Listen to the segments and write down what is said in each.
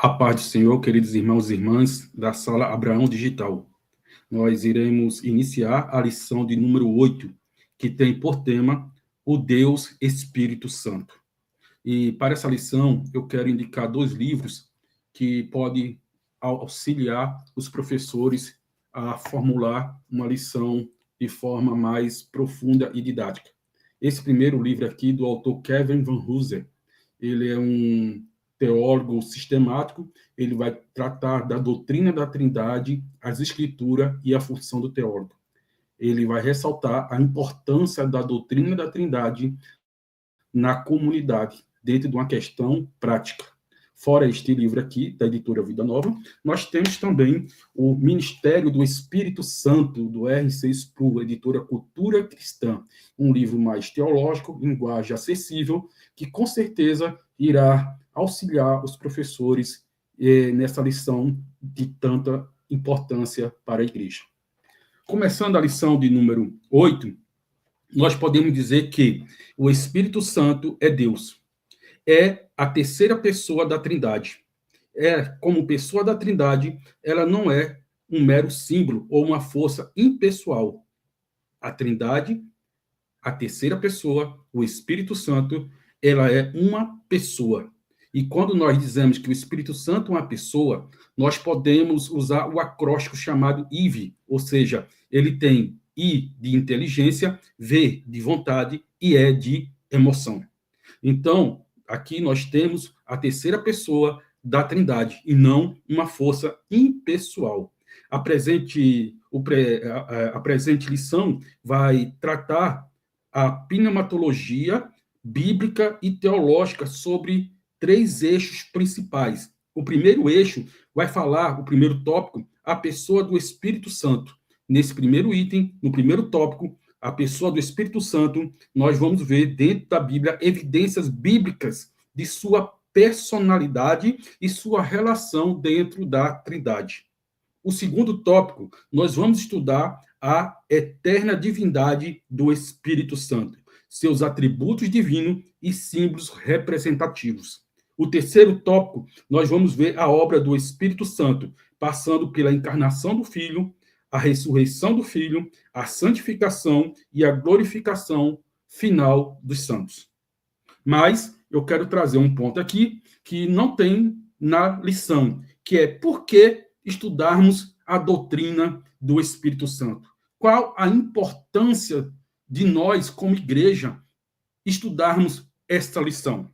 A paz do Senhor, queridos irmãos e irmãs da Sala Abraão Digital. Nós iremos iniciar a lição de número 8, que tem por tema o Deus Espírito Santo. E para essa lição, eu quero indicar 2 livros que podem auxiliar os professores a formular uma lição de forma mais profunda e didática. Esse primeiro livro aqui, do autor Kevin Van Hooser, ele é um teólogo sistemático, ele vai tratar da doutrina da Trindade, as escrituras e a função do teólogo. Ele vai ressaltar a importância da doutrina da Trindade na comunidade, dentro de uma questão prática. Fora este livro aqui, da editora Vida Nova, nós temos também o Ministério do Espírito Santo, do R.C. Sproul, editora Cultura Cristã, um livro mais teológico, linguagem acessível, que com certeza irá auxiliar os professores nessa lição de tanta importância para a igreja. Começando a lição de número 8, nós podemos dizer que o Espírito Santo é Deus. É a terceira pessoa da Trindade. Como pessoa da Trindade, ela não é um mero símbolo ou uma força impessoal. A Trindade, a terceira pessoa, o Espírito Santo, ela é uma pessoa. E quando nós dizemos que o Espírito Santo é uma pessoa, nós podemos usar o acróstico chamado IV, ou seja, ele tem I de inteligência, V de vontade e E de emoção. Então, aqui nós temos a terceira pessoa da Trindade, e não uma força impessoal. A presente lição vai tratar a pneumatologia bíblica e teológica sobre 3 eixos principais. O primeiro eixo vai falar, o primeiro tópico, a pessoa do Espírito Santo. Nesse primeiro item, no primeiro tópico, a pessoa do Espírito Santo, nós vamos ver dentro da Bíblia evidências bíblicas de sua personalidade e sua relação dentro da Trindade. O segundo tópico, nós vamos estudar a eterna divindade do Espírito Santo, seus atributos divinos e símbolos representativos. O terceiro tópico, nós vamos ver a obra do Espírito Santo, passando pela encarnação do Filho, a ressurreição do Filho, a santificação e a glorificação final dos santos. Mas eu quero trazer um ponto aqui que não tem na lição, que é por que estudarmos a doutrina do Espírito Santo. Qual a importância de nós, como igreja, estudarmos esta lição?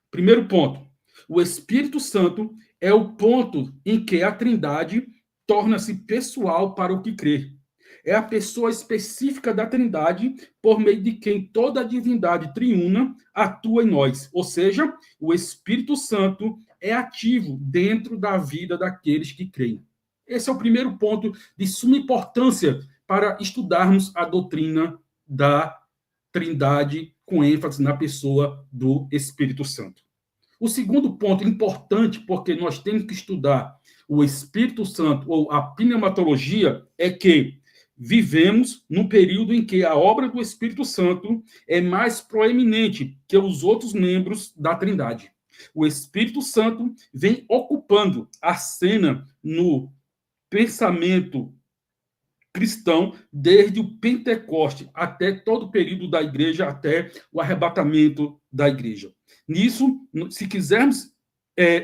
Primeiro ponto, o Espírito Santo é o ponto em que a Trindade torna-se pessoal para o que crê. É a pessoa específica da Trindade por meio de quem toda a divindade triuna atua em nós. Ou seja, o Espírito Santo é ativo dentro da vida daqueles que creem. Esse é o primeiro ponto de suma importância para estudarmos a doutrina da Trindade com ênfase na pessoa do Espírito Santo. O segundo ponto importante, porque nós temos que estudar o Espírito Santo ou a pneumatologia, é que vivemos num período em que a obra do Espírito Santo é mais proeminente que os outros membros da Trindade. O Espírito Santo vem ocupando a cena no pensamento cristão desde o Pentecoste até todo o período da igreja, até o arrebatamento da igreja. Nisso, se quisermos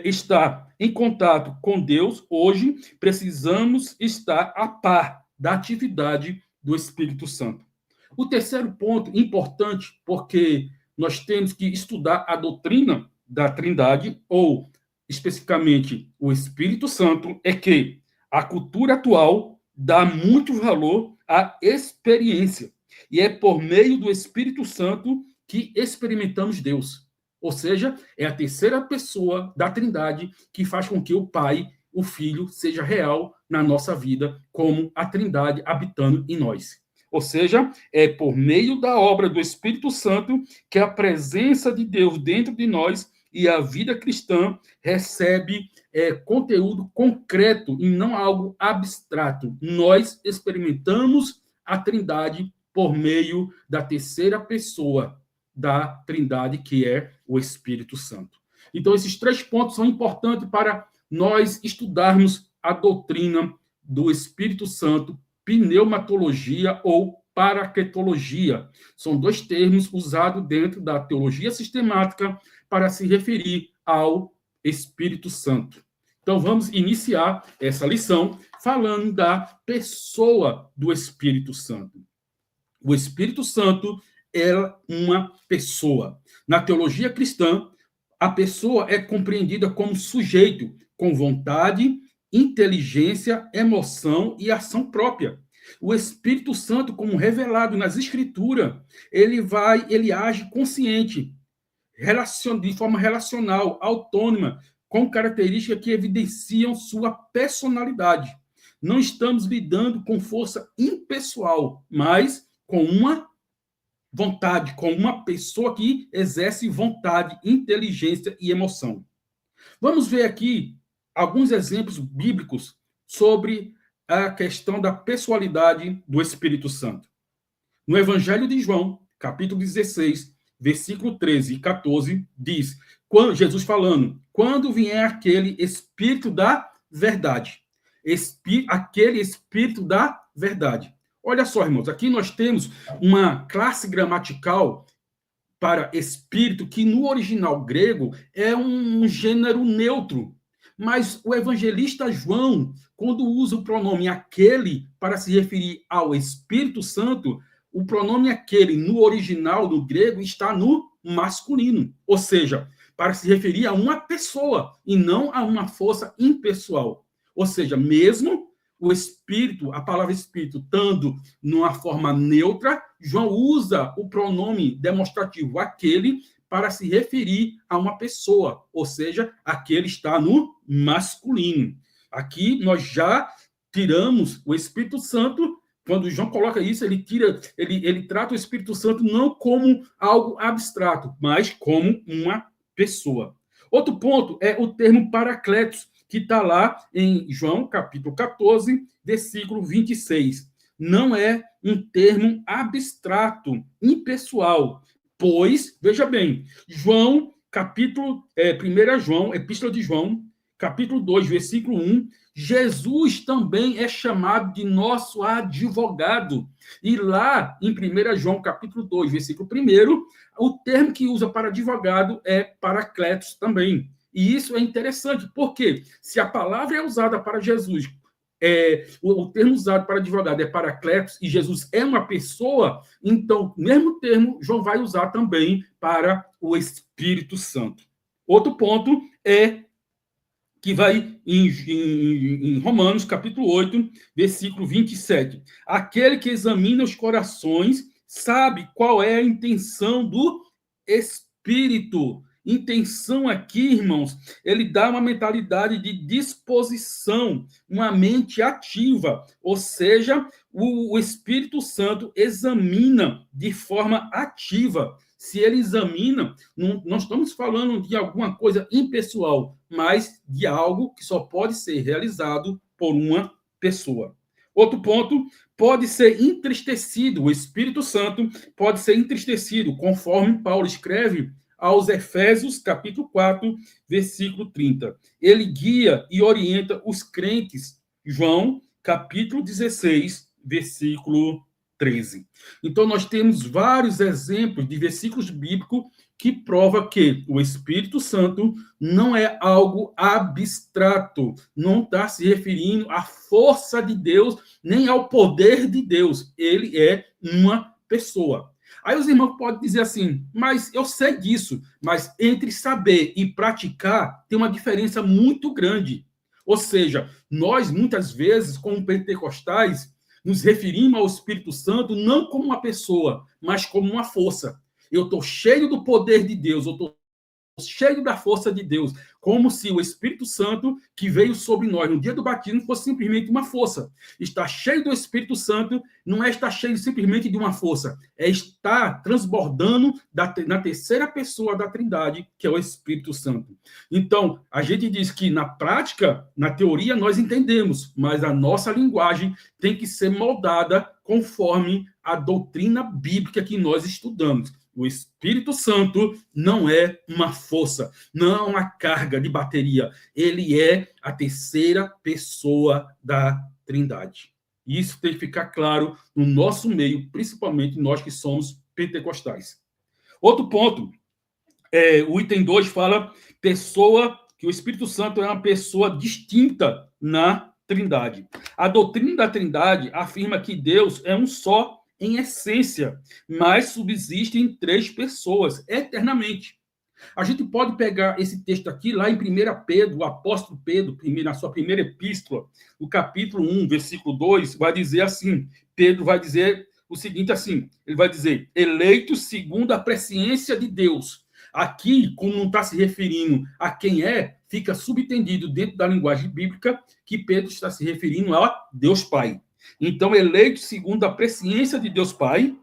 estar em contato com Deus, hoje precisamos estar a par da atividade do Espírito Santo. O terceiro ponto importante, porque nós temos que estudar a doutrina da Trindade, ou especificamente o Espírito Santo, é que a cultura atual dá muito valor à experiência. E é por meio do Espírito Santo que experimentamos Deus. Ou seja, é a terceira pessoa da Trindade que faz com que o Pai, o Filho, seja real na nossa vida, como a Trindade habitando em nós. Ou seja, é por meio da obra do Espírito Santo que a presença de Deus dentro de nós e a vida cristã recebe conteúdo concreto e não algo abstrato. Nós experimentamos a Trindade por meio da terceira pessoa da Trindade, que é o Espírito Santo. Então, esses 3 pontos são importantes para nós estudarmos a doutrina do Espírito Santo, pneumatologia ou paracletologia. São 2 termos usados dentro da teologia sistemática para se referir ao Espírito Santo. Então, vamos iniciar essa lição falando da pessoa do Espírito Santo. O Espírito Santo é uma pessoa. Na teologia cristã, a pessoa é compreendida como sujeito com vontade, inteligência, emoção e ação própria. O Espírito Santo, como revelado nas Escrituras, ele age consciente, de forma relacional, autônoma, com características que evidenciam sua personalidade. Não estamos lidando com força impessoal, mas com uma vontade, com uma pessoa que exerce vontade, inteligência e emoção. Vamos ver aqui alguns exemplos bíblicos sobre a questão da pessoalidade do Espírito Santo. No Evangelho de João, capítulo 16, versículo 13 e 14, diz, Jesus falando, quando vier aquele Espírito da verdade, aquele Espírito da verdade. Olha só, irmãos, aqui nós temos uma classe gramatical para espírito que no original grego é um gênero neutro. Mas o evangelista João, quando usa o pronome aquele para se referir ao Espírito Santo, o pronome aquele no original do grego está no masculino, ou seja, para se referir a uma pessoa e não a uma força impessoal. Ou seja, mesmo o Espírito, a palavra Espírito, estando numa forma neutra, João usa o pronome demonstrativo aquele para se referir a uma pessoa, ou seja, aquele está no masculino. Aqui nós já tiramos o Espírito Santo, quando João coloca isso, ele trata o Espírito Santo não como algo abstrato, mas como uma pessoa. Outro ponto é o termo paracletos, que está lá em João, capítulo 14, versículo 26. Não é um termo abstrato, impessoal, pois, veja bem, João, 1 João, Epístola de João, capítulo 2, versículo 1, Jesus também é chamado de nosso advogado. E lá, em 1 João, capítulo 2, versículo 1, o termo que usa para advogado é paracletos também. E isso é interessante, porque se a palavra é usada para Jesus, o termo usado para advogado é paracletos, e Jesus é uma pessoa, então, o mesmo termo, João vai usar também para o Espírito Santo. Outro ponto é que vai em Romanos, capítulo 8, versículo 27. Aquele que examina os corações sabe qual é a intenção do Espírito. Intenção aqui, irmãos, ele dá uma mentalidade de disposição, uma mente ativa, ou seja, o Espírito Santo examina de forma ativa. Se ele examina, não estamos falando de alguma coisa impessoal, mas de algo que só pode ser realizado por uma pessoa. Outro ponto, pode ser entristecido, o Espírito Santo pode ser entristecido, conforme Paulo escreve aos Efésios, capítulo 4, versículo 30. Ele guia e orienta os crentes. João, capítulo 16, versículo 13. Então, nós temos vários exemplos de versículos bíblicos que provam que o Espírito Santo não é algo abstrato, não está se referindo à força de Deus, nem ao poder de Deus. Ele é uma pessoa. Aí os irmãos podem dizer assim, mas eu sei disso, mas entre saber e praticar tem uma diferença muito grande. Ou seja, nós muitas vezes, como pentecostais, nos referimos ao Espírito Santo não como uma pessoa, mas como uma força. Eu estou cheio do poder de Deus, eu estou cheio da força de Deus, como se o Espírito Santo que veio sobre nós no dia do batismo fosse simplesmente uma força. Estar cheio do Espírito Santo não é estar cheio simplesmente de uma força, é estar transbordando na terceira pessoa da Trindade, que é o Espírito Santo. Então, a gente diz que na prática, na teoria, nós entendemos, mas a nossa linguagem tem que ser moldada conforme a doutrina bíblica que nós estudamos. O Espírito Santo não é uma força, não é uma carga de bateria. Ele é a terceira pessoa da Trindade. Isso tem que ficar claro no nosso meio, principalmente nós que somos pentecostais. Outro ponto, o item 2 fala que o Espírito Santo é uma pessoa distinta na Trindade. A doutrina da Trindade afirma que Deus é um só em essência, mas subsistem três pessoas eternamente. A gente pode pegar esse texto aqui lá em 1 Pedro, o apóstolo Pedro, na sua primeira epístola, no capítulo 1, versículo 2, vai dizer assim, Pedro vai dizer o seguinte assim, ele vai dizer, eleitos segundo a presciência de Deus. Aqui, como não está se referindo a quem é, fica subentendido dentro da linguagem bíblica que Pedro está se referindo a Deus Pai. Então, eleitos segundo a presciência de Deus Pai,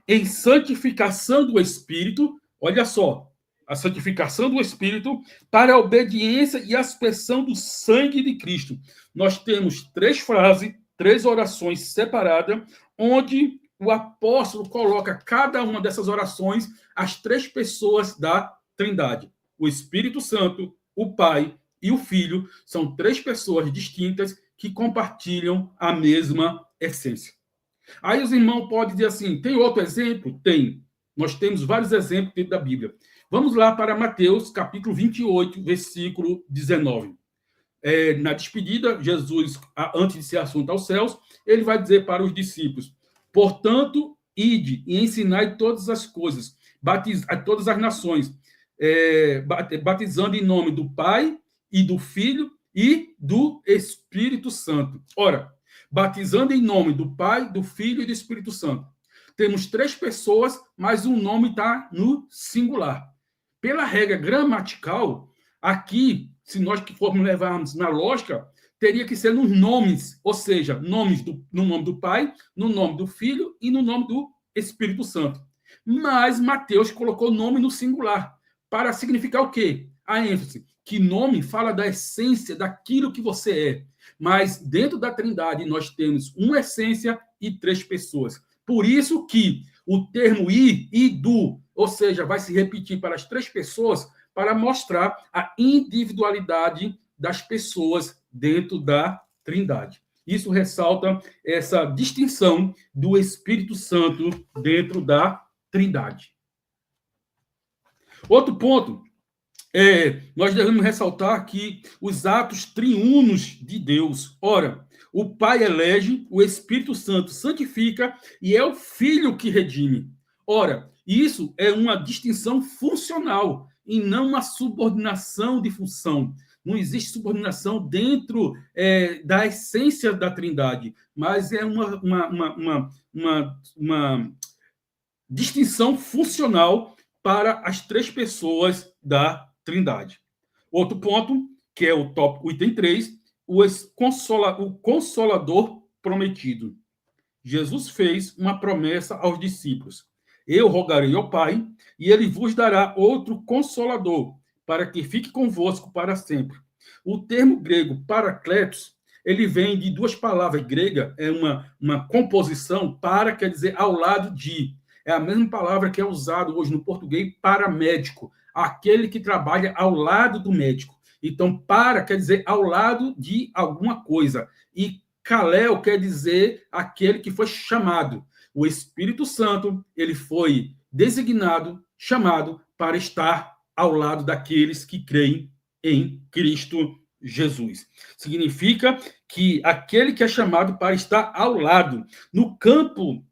em santificação do Espírito, olha só, a santificação do Espírito para a obediência e aspersão do sangue de Cristo. Nós temos três frases, três orações separadas, onde o apóstolo coloca cada uma dessas orações as três pessoas da Trindade. O Espírito Santo, o Pai e o Filho são três pessoas distintas que compartilham a mesma essência. Aí os irmãos podem dizer assim, tem outro exemplo? Tem. Nós temos vários exemplos dentro da Bíblia. Vamos lá para Mateus, capítulo 28, versículo 19. Na despedida, Jesus, antes de ser assunto aos céus, ele vai dizer para os discípulos, portanto, ide e ensinai todas as coisas, a todas as nações, batizando em nome do Pai e do Filho e do Espírito Santo. Ora, batizando em nome do Pai, do Filho e do Espírito Santo. Temos três pessoas, mas o nome está no singular. Pela regra gramatical, aqui, se nós formos levarmos na lógica, teria que ser nos nomes, ou seja, no nome do Pai, no nome do Filho e no nome do Espírito Santo. Mas Mateus colocou nome no singular, para significar o quê? A ênfase, que nome fala da essência, daquilo que você é. Mas dentro da Trindade nós temos uma essência e três pessoas. Por isso que o termo e do, ou seja, vai se repetir para as três pessoas para mostrar a individualidade das pessoas dentro da Trindade. Isso ressalta essa distinção do Espírito Santo dentro da Trindade. Outro ponto, nós devemos ressaltar aqui os atos triunos de Deus. Ora, o Pai elege, o Espírito Santo santifica e é o Filho que redime. Ora, isso é uma distinção funcional e não uma subordinação de função. Não existe subordinação dentro da essência da Trindade, mas é uma distinção funcional para as três pessoas da Trindade. Outro ponto, que é o tópico item 3, o Consolador prometido. Jesus fez uma promessa aos discípulos. Eu rogarei ao Pai, e ele vos dará outro Consolador, para que fique convosco para sempre. O termo grego paracletos, ele vem de duas palavras gregas, é uma composição, para quer dizer ao lado de. É a mesma palavra que é usada hoje no português paramédico, aquele que trabalha ao lado do médico. Então, para quer dizer ao lado de alguma coisa. E Kalel quer dizer aquele que foi chamado. O Espírito Santo, ele foi designado, chamado para estar ao lado daqueles que creem em Cristo Jesus. Significa que aquele que é chamado para estar ao lado. No campo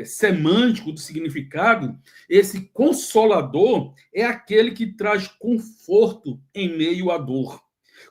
semântico do significado, esse consolador é aquele que traz conforto em meio à dor.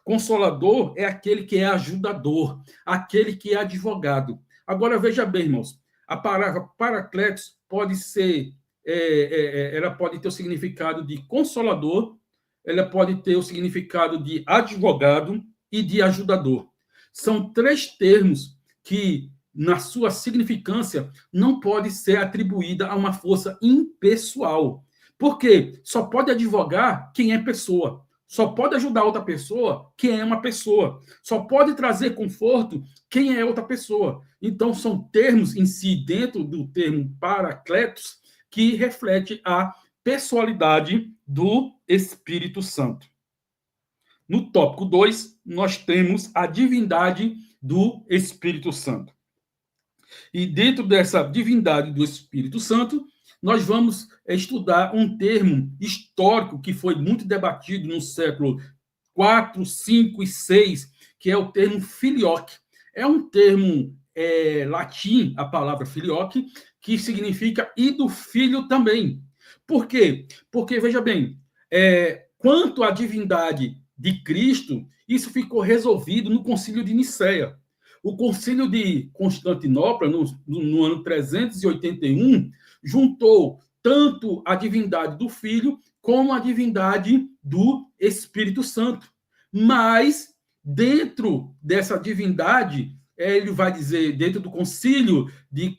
Consolador é aquele que é ajudador, aquele que é advogado. Agora, veja bem, irmãos, a palavra paracletos pode ser, ela pode ter o significado de consolador, ela pode ter o significado de advogado e de ajudador. São três termos que, na sua significância, não pode ser atribuída a uma força impessoal. Por quê? Só pode advogar quem é pessoa. Só pode ajudar outra pessoa quem é uma pessoa. Só pode trazer conforto quem é outra pessoa. Então, são termos em si, dentro do termo paracletos, que reflete a pessoalidade do Espírito Santo. No tópico 2, nós temos a divindade do Espírito Santo. E dentro dessa divindade do Espírito Santo, nós vamos estudar um termo histórico que foi muito debatido no século 4, 5 e 6, que é o termo filioque. É um termo latim, a palavra filioque, que significa e do filho também. Por quê? Porque, veja bem, quanto à divindade de Cristo, isso ficou resolvido no Concílio de Nicéia. O Concílio de Constantinopla, no ano 381, juntou tanto a divindade do Filho como a divindade do Espírito Santo. Mas, dentro dessa divindade, ele vai dizer, dentro do Concílio de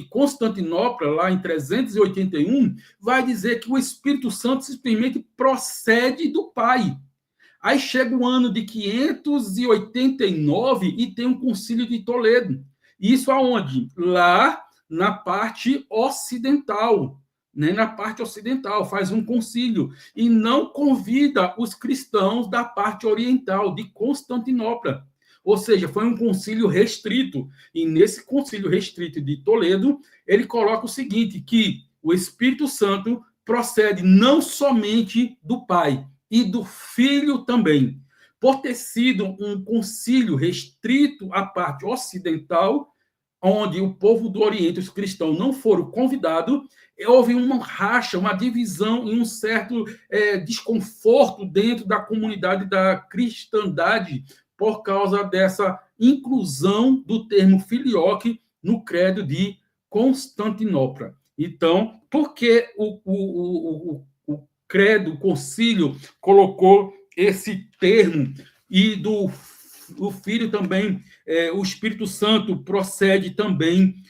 Constantinopla, lá em 381, vai dizer que o Espírito Santo simplesmente procede do Pai. Aí chega o ano de 589 e tem um concílio de Toledo. Isso aonde? Lá na parte ocidental. Né? Na parte ocidental, faz um concílio. E não convida os cristãos da parte oriental, de Constantinopla. Ou seja, foi um concílio restrito. E nesse concílio restrito de Toledo, ele coloca o seguinte, que o Espírito Santo procede não somente do Pai, e do Filho também. Por ter sido um concílio restrito à parte ocidental, onde o povo do Oriente, os cristãos, não foram convidados, houve uma racha, uma divisão e um certo desconforto dentro da comunidade da cristandade por causa dessa inclusão do termo filioque no credo de Constantinopla. Então, por que o credo, o concílio, colocou esse termo, e o Filho também, o Espírito Santo procede também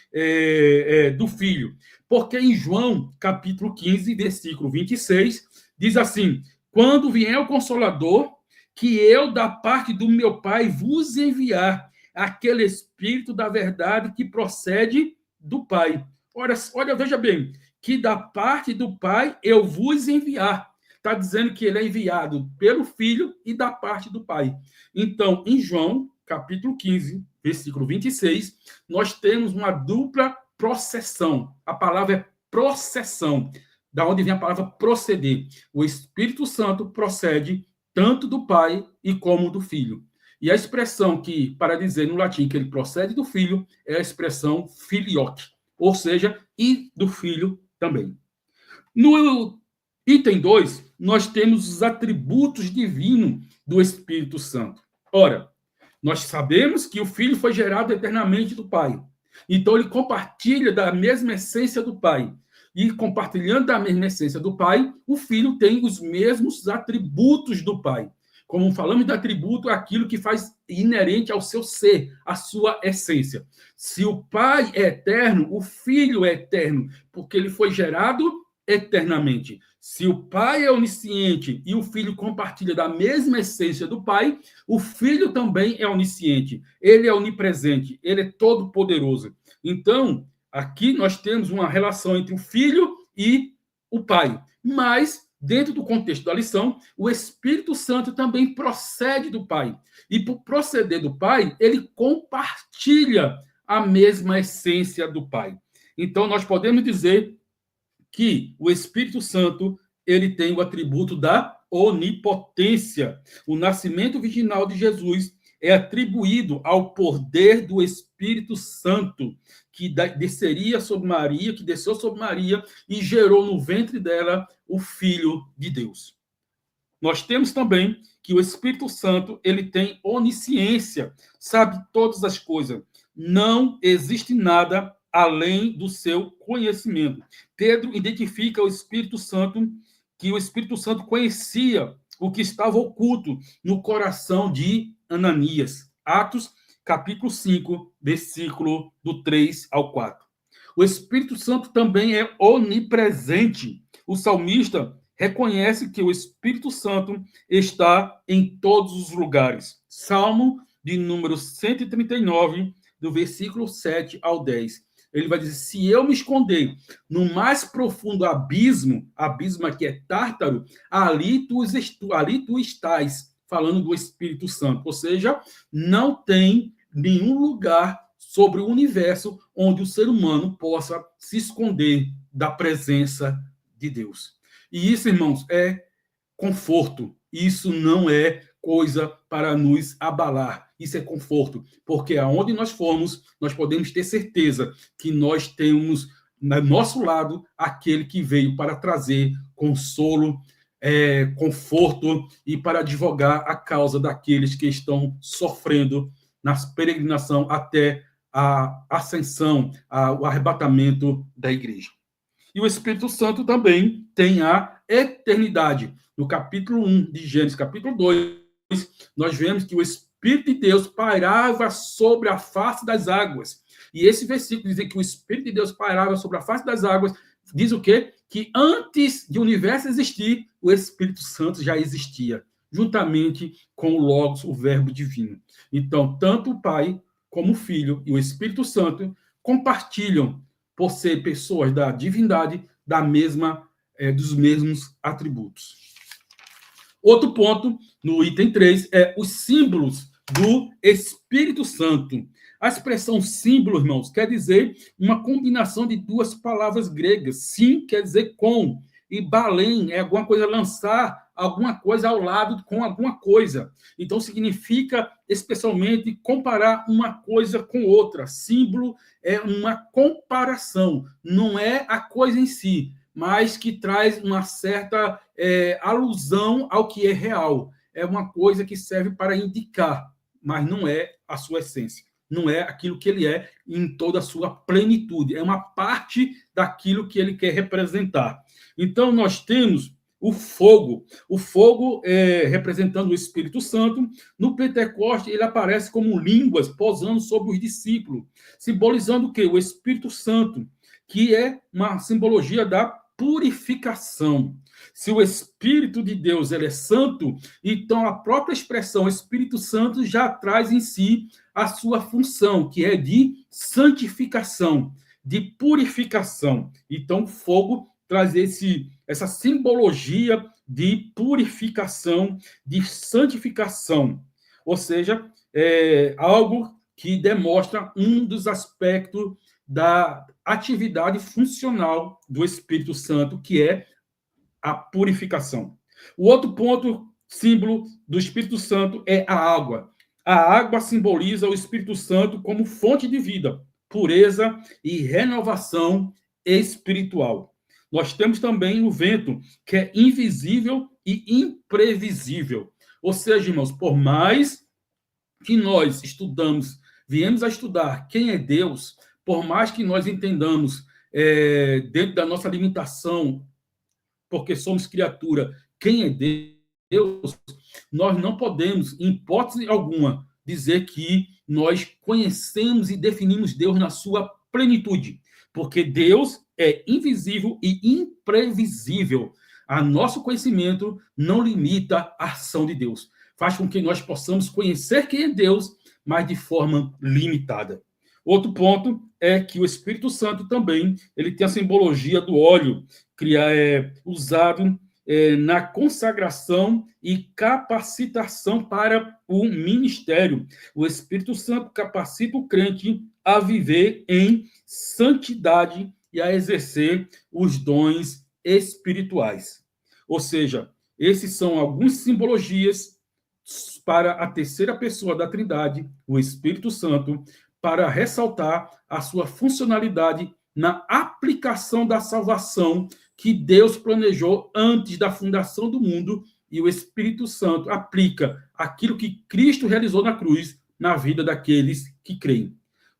do Filho. Porque em João, capítulo 15, versículo 26, diz assim, quando vier o Consolador, que eu, da parte do meu Pai, vos enviar aquele Espírito da verdade que procede do Pai. Olha, veja bem, que da parte do Pai eu vos enviar. Está dizendo que ele é enviado pelo Filho e da parte do Pai. Então, em João, capítulo 15, versículo 26, nós temos uma dupla processão. A palavra é processão, da onde vem a palavra proceder. O Espírito Santo procede tanto do Pai e como do Filho. E a expressão que, para dizer no latim que ele procede do Filho, é a expressão filioque, ou seja, e do Filho também. No item 2, nós temos os atributos divinos do Espírito Santo. Ora, nós sabemos que o Filho foi gerado eternamente do Pai. Então, ele compartilha da mesma essência do Pai. E, compartilhando da mesma essência do Pai, o Filho tem os mesmos atributos do Pai. Como falamos de atributo, é aquilo que faz inerente ao seu ser, à sua essência. Se o Pai é eterno, o Filho é eterno, porque ele foi gerado eternamente. Se o Pai é onisciente e o Filho compartilha da mesma essência do Pai, o Filho também é onisciente. Ele é onipresente, ele é todo-poderoso. Então, aqui nós temos uma relação entre o Filho e o Pai. Mas, dentro do contexto da lição, o Espírito Santo também procede do Pai. E por proceder do Pai, ele compartilha a mesma essência do Pai. Então, nós podemos dizer que o Espírito Santo ele tem o atributo da onipotência. O nascimento virginal de Jesus é atribuído ao poder do Espírito Santo, que desceria sobre Maria, que desceu sobre Maria e gerou no ventre dela o Filho de Deus. Nós temos também que o Espírito Santo ele tem onisciência, sabe todas as coisas. Não existe nada além do seu conhecimento. Pedro identifica o Espírito Santo, que o Espírito Santo conhecia o que estava oculto no coração de Ananias. Atos, capítulo 5, versículo do 3 ao 4. O Espírito Santo também é onipresente. O salmista reconhece que o Espírito Santo está em todos os lugares. Salmo de número 139, do versículo 7 ao 10. ele vai dizer, se eu me esconder no mais profundo abismo, abismo aqui é Tártaro, ali tu estás, falando do Espírito Santo. Ou seja, não tem nenhum lugar sobre o universo onde o ser humano possa se esconder da presença de Deus. E isso, irmãos, é conforto. Isso não é coisa para nos abalar. Isso é conforto, porque aonde nós formos, nós podemos ter certeza que nós temos no nosso lado aquele que veio para trazer consolo, conforto e para advogar a causa daqueles que estão sofrendo na peregrinação até a ascensão, o arrebatamento da igreja. E o Espírito Santo também tem a eternidade. No capítulo 1 de Gênesis, capítulo 2, nós vemos que o Espírito de Deus pairava sobre a face das águas. E esse versículo diz que o Espírito de Deus pairava sobre a face das águas, diz o quê? Que antes de o universo existir, o Espírito Santo já existia, juntamente com o Logos, o Verbo divino. Então, tanto o Pai como o Filho e o Espírito Santo compartilham, por ser pessoas da divindade, dos mesmos atributos. Outro ponto, no item 3, é os símbolos do Espírito Santo. A expressão símbolo, irmãos, quer dizer uma combinação de duas palavras gregas. Sim quer dizer com, e balém é alguma coisa, lançar alguma coisa ao lado com alguma coisa. Então, significa, especialmente, comparar uma coisa com outra. Símbolo é uma comparação, não é a coisa em si, mas que traz uma certa alusão ao que é real. É uma coisa que serve para indicar, mas não é a sua essência. Não é aquilo que ele é em toda a sua plenitude. É uma parte daquilo que ele quer representar. Então, nós temos o fogo. O fogo, representando o Espírito Santo. No Pentecoste, ele aparece como línguas posando sobre os discípulos, simbolizando o quê? O Espírito Santo, que é uma simbologia da purificação. Se o Espírito de Deus ele é santo, então a própria expressão Espírito Santo já traz em si a sua função, que é de santificação, de purificação. Então, o fogo traz essa simbologia de purificação, de santificação. Ou seja, algo que demonstra um dos aspectos da atividade funcional do Espírito Santo, que é a purificação. O outro ponto, símbolo do Espírito Santo, é a água. A água simboliza o Espírito Santo como fonte de vida, pureza e renovação espiritual. Nós temos também o vento, que é invisível e imprevisível. Ou seja, irmãos, por mais que nós viemos a estudar quem é Deus, por mais que nós entendamos, dentro da nossa limitação, porque somos criatura, quem é Deus, nós não podemos, em hipótese alguma, dizer que nós conhecemos e definimos Deus na sua plenitude, porque Deus é invisível e imprevisível. A nosso conhecimento não limita a ação de Deus. Faz com que nós possamos conhecer quem é Deus, mas de forma limitada. Outro ponto é que o Espírito Santo também ele tem a simbologia do óleo, que é usado na consagração e capacitação para o ministério. O Espírito Santo capacita o crente a viver em santidade e a exercer os dons espirituais. Ou seja, esses são algumas simbologias para a terceira pessoa da Trindade, o Espírito Santo, para ressaltar a sua funcionalidade na aplicação da salvação que Deus planejou antes da fundação do mundo, e o Espírito Santo aplica aquilo que Cristo realizou na cruz na vida daqueles que creem.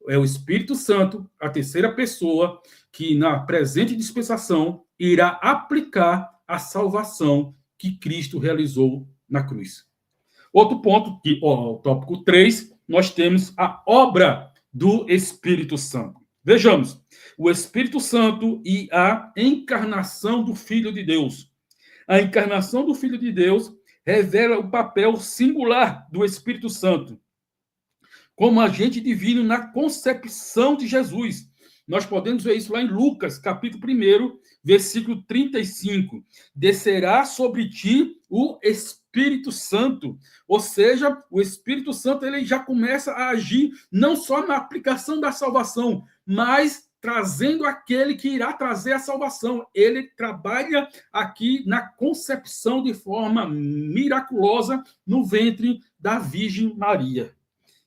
É o Espírito Santo, a terceira pessoa, que na presente dispensação irá aplicar a salvação que Cristo realizou na cruz. Outro ponto, o tópico 3, nós temos a obra do Espírito Santo. Vejamos, o Espírito Santo e a encarnação do Filho de Deus. A encarnação do Filho de Deus revela o papel singular do Espírito Santo como agente divino na concepção de Jesus. Nós podemos ver isso lá em Lucas, capítulo 1, versículo 35. Descerá sobre ti o Espírito Santo. Ou seja, o Espírito Santo ele já começa a agir não só na aplicação da salvação, mas trazendo aquele que irá trazer a salvação. Ele trabalha aqui na concepção de forma miraculosa no ventre da Virgem Maria.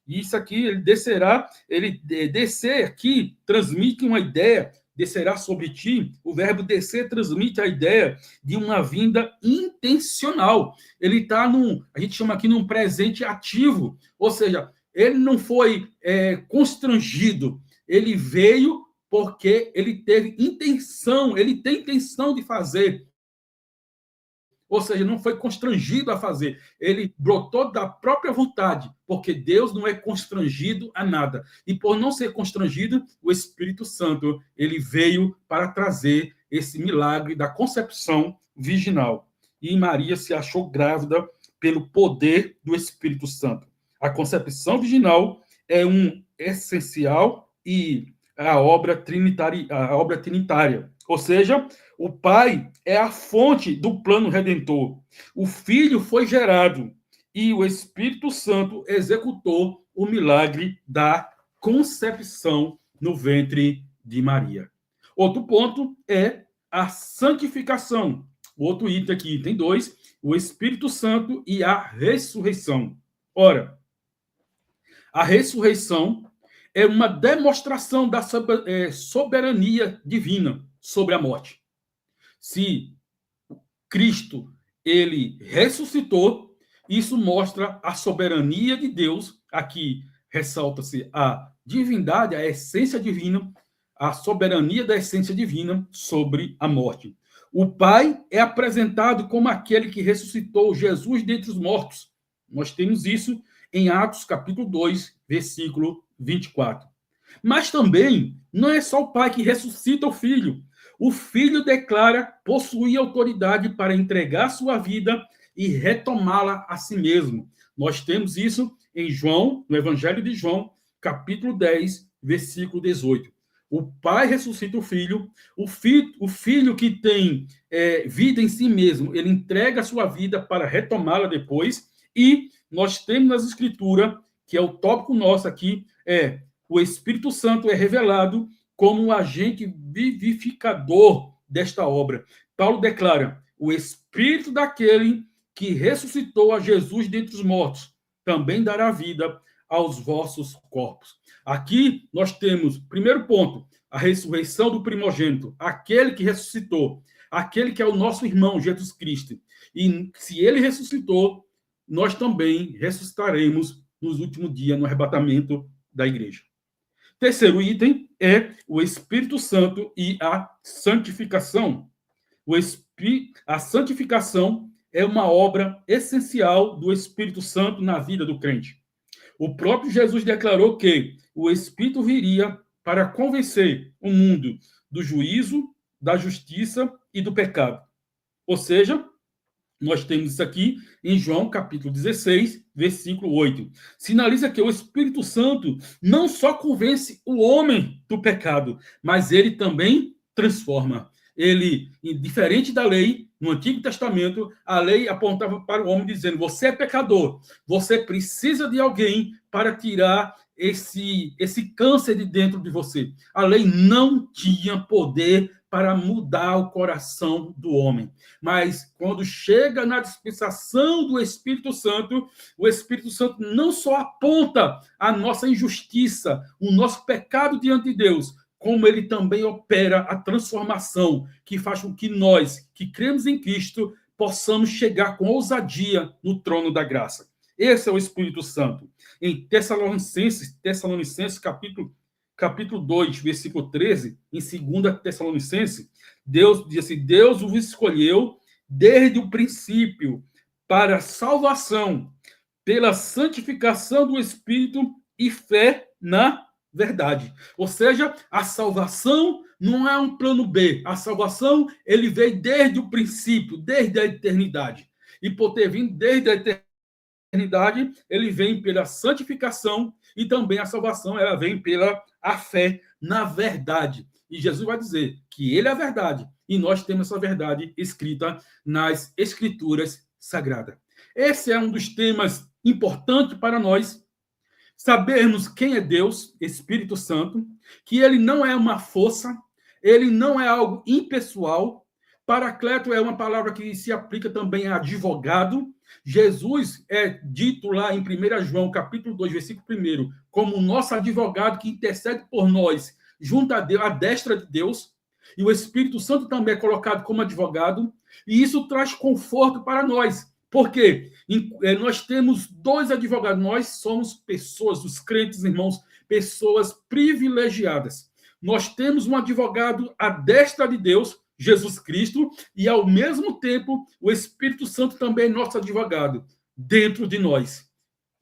Isso aqui, ele descerá, ele descer aqui transmite uma ideia, descerá sobre ti, o verbo descer transmite a ideia de uma vinda intencional. Ele está a gente chama aqui num presente ativo, ou seja, ele não foi constrangido, ele veio porque ele teve intenção, ele tem intenção de fazer. Ou seja, não foi constrangido a fazer. Ele brotou da própria vontade, porque Deus não é constrangido a nada. E por não ser constrangido, o Espírito Santo, ele veio para trazer esse milagre da concepção virginal. E Maria se achou grávida pelo poder do Espírito Santo. A concepção virginal é um essencial e a obra trinitária. Ou seja, o Pai é a fonte do plano redentor. O Filho foi gerado e o Espírito Santo executou o milagre da concepção no ventre de Maria. Outro ponto é a santificação. O outro item aqui, item 2, o Espírito Santo e a ressurreição. Ora, a ressurreição é uma demonstração da soberania divina sobre a morte. Se Cristo ele ressuscitou, isso mostra a soberania de Deus. Aqui ressalta-se a divindade, a essência divina, a soberania da essência divina sobre a morte. O Pai é apresentado como aquele que ressuscitou Jesus dentre os mortos. Nós temos isso em Atos capítulo 2, versículo 24. Mas também não é só o Pai que ressuscita o Filho. O Filho declara possuir autoridade para entregar sua vida e retomá-la a si mesmo. Nós temos isso em João, no Evangelho de João, capítulo 10, versículo 18. O Pai ressuscita o filho que tem vida em si mesmo, ele entrega a sua vida para retomá-la depois, e nós temos nas Escrituras, que é o tópico nosso aqui, o Espírito Santo é revelado como um agente vivificador desta obra. Paulo declara: o Espírito daquele que ressuscitou a Jesus dentre os mortos também dará vida aos vossos corpos. Aqui nós temos, primeiro ponto, a ressurreição do primogênito, aquele que ressuscitou, aquele que é o nosso irmão, Jesus Cristo. E se ele ressuscitou, nós também ressuscitaremos nos últimos dias, no arrebatamento da igreja. Terceiro item é o Espírito Santo e a santificação. A santificação é uma obra essencial do Espírito Santo na vida do crente. O próprio Jesus declarou que o Espírito viria para convencer o mundo do juízo, da justiça e do pecado. Ou seja, nós temos isso aqui em João, capítulo 16, versículo 8. Sinaliza que o Espírito Santo não só convence o homem do pecado, mas ele também transforma. Ele, diferente da lei, no Antigo Testamento, a lei apontava para o homem dizendo: você é pecador, você precisa de alguém para tirar esse câncer de dentro de você. A lei não tinha poder para mudar o coração do homem. Mas quando chega na dispensação do Espírito Santo, o Espírito Santo não só aponta a nossa injustiça, o nosso pecado diante de Deus, como ele também opera a transformação que faz com que nós, que cremos em Cristo, possamos chegar com ousadia no trono da graça. Esse é o Espírito Santo. Em Tessalonicenses capítulo 2, versículo 13, em 2 Tessalonicenses, Deus diz assim: Deus os escolheu desde o princípio para salvação, pela santificação do Espírito e fé na verdade. Ou seja, a salvação não é um plano B. A salvação, ele veio desde o princípio, desde a eternidade. E por ter vindo desde a eternidade, eternidade, ele vem pela santificação e também a salvação, ela vem pela a fé na verdade. E Jesus vai dizer que ele é a verdade e nós temos essa verdade escrita nas Escrituras Sagradas. Esse é um dos temas importantes para nós, sabermos quem é Deus, Espírito Santo, que ele não é uma força, ele não é algo impessoal. Paracleto é uma palavra que se aplica também a advogado. Jesus é dito lá em 1 João, capítulo 2, versículo 1, como o nosso advogado que intercede por nós junto a Deus, à destra de Deus. E o Espírito Santo também é colocado como advogado. E isso traz conforto para nós. Por quê? Nós temos dois advogados. Nós somos pessoas, os crentes, irmãos, pessoas privilegiadas. Nós temos um advogado à destra de Deus, Jesus Cristo, e, ao mesmo tempo, o Espírito Santo também é nosso advogado dentro de nós.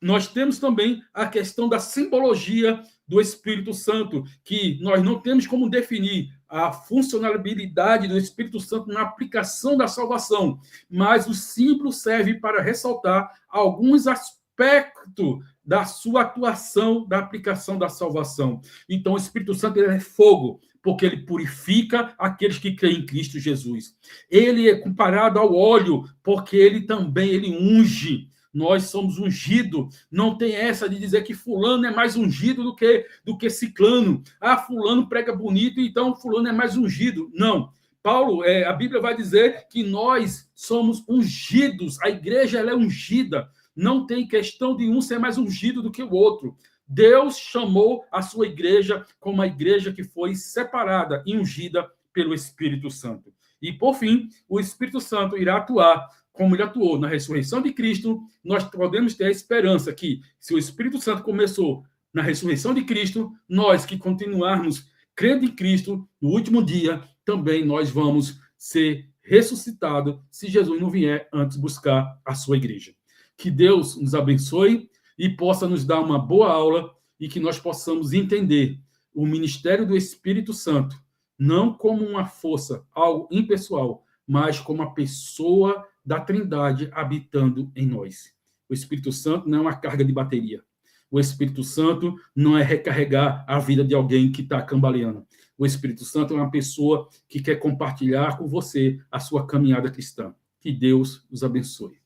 Nós temos também a questão da simbologia do Espírito Santo, que nós não temos como definir a funcionalidade do Espírito Santo na aplicação da salvação, mas o símbolo serve para ressaltar alguns aspectos da sua atuação, da aplicação da salvação. Então, o Espírito Santo ele é fogo, porque ele purifica aqueles que creem em Cristo Jesus. Ele é comparado ao óleo, porque ele unge. Nós somos ungidos. Não tem essa de dizer que fulano é mais ungido do que ciclano. Ah, fulano prega bonito, então fulano é mais ungido. Não. Paulo, a Bíblia vai dizer que nós somos ungidos. A igreja ela é ungida. Não tem questão de um ser mais ungido do que o outro. Deus chamou a sua igreja como uma igreja que foi separada e ungida pelo Espírito Santo. E, por fim, o Espírito Santo irá atuar como ele atuou na ressurreição de Cristo. Nós podemos ter a esperança que, se o Espírito Santo começou na ressurreição de Cristo, nós que continuarmos crendo em Cristo, no último dia, também nós vamos ser ressuscitados, se Jesus não vier antes buscar a sua igreja. Que Deus nos abençoe e possa nos dar uma boa aula e que nós possamos entender o ministério do Espírito Santo, não como uma força, algo impessoal, mas como a pessoa da Trindade habitando em nós. O Espírito Santo não é uma carga de bateria. O Espírito Santo não é recarregar a vida de alguém que está cambaleando. O Espírito Santo é uma pessoa que quer compartilhar com você a sua caminhada cristã. Que Deus os abençoe.